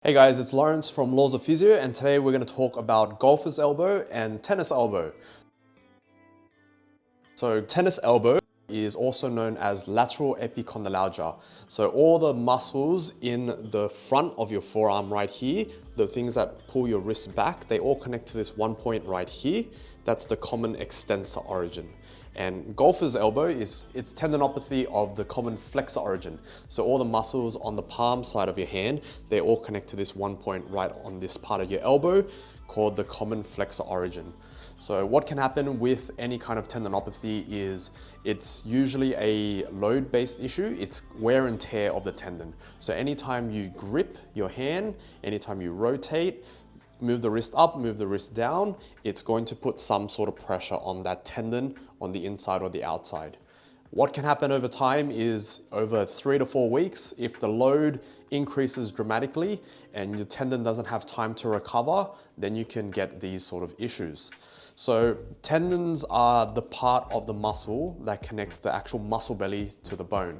Hey guys, it's Lawrence from Laws of Physio, and today we're going to talk about golfer's elbow and tennis elbow. So tennis elbow is also known as lateral epicondylalgia. So all the muscles in the front of your forearm right here, the things that pull your wrist back, they all connect to this one point right here. That's the common extensor origin. And golfer's elbow it's tendinopathy of the common flexor origin. So all the muscles on the palm side of your hand, they all connect to this one point right on this part of your elbow called the common flexor origin. So what can happen with any kind of tendinopathy is it's usually a load-based issue. It's wear and tear of the tendon. So anytime you grip your hand, anytime you rotate, move the wrist up, move the wrist down, it's going to put some sort of pressure on that tendon on the inside or the outside. What can happen over time is over 3 to 4 weeks, if the load increases dramatically and your tendon doesn't have time to recover, then you can get these sort of issues. So tendons are the part of the muscle that connect the actual muscle belly to the bone.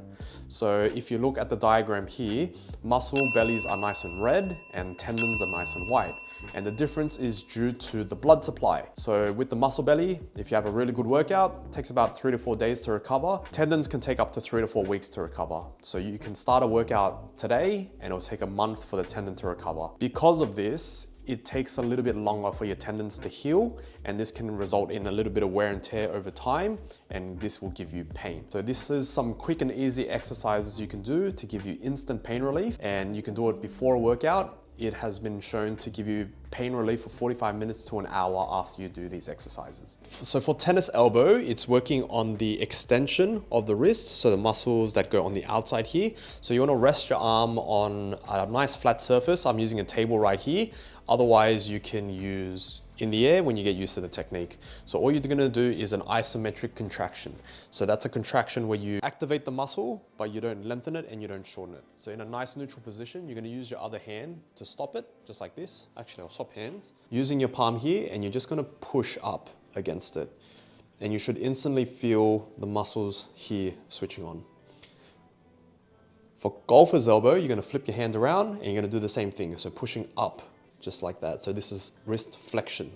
So if you look at the diagram here, muscle bellies are nice and red and tendons are nice and white. And the difference is due to the blood supply. So with the muscle belly, if you have a really good workout, it takes about 3 to 4 days to recover. Tendons can take up to 3 to 4 weeks to recover. So you can start a workout today and it'll take a month for the tendon to recover. Because of this, it takes a little bit longer for your tendons to heal, and this can result in a little bit of wear and tear over time, and this will give you pain. So this is some quick and easy exercises you can do to give you instant pain relief, and you can do it before a workout. It has been shown to give you pain relief for 45 minutes to an hour after you do these exercises. So for tennis elbow, it's working on the extension of the wrist, so the muscles that go on the outside here. So you want to rest your arm on a nice flat surface. I'm using a table right here. Otherwise, you can use in the air when you get used to the technique. So all you're gonna do is an isometric contraction. So that's a contraction where you activate the muscle, but you don't lengthen it and you don't shorten it. So in a nice neutral position, you're gonna use your other hand to stop it, just like this. Actually, I'll swap hands. Using your palm here, and you're just gonna push up against it. And you should instantly feel the muscles here switching on. For golfer's elbow, you're gonna flip your hand around and you're gonna do the same thing. So pushing up, just like that. So this is wrist flexion.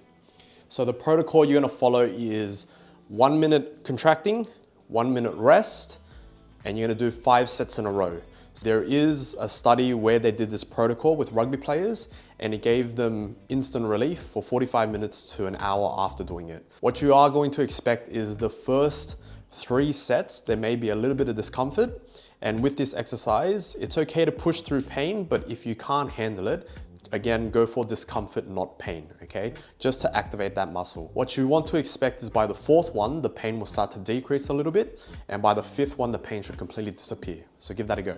So the protocol you're gonna follow is 1 minute contracting, 1 minute rest, and you're gonna do 5 sets in a row. So there is a study where they did this protocol with rugby players, and it gave them instant relief for 45 minutes to an hour after doing it. What you are going to expect is the first 3 sets, there may be a little bit of discomfort. And with this exercise, it's okay to push through pain, but if you can't handle it, again, go for discomfort, not pain, okay? Just to activate that muscle. What you want to expect is by the 4th one, the pain will start to decrease a little bit, and by the 5th one, the pain should completely disappear. So give that a go.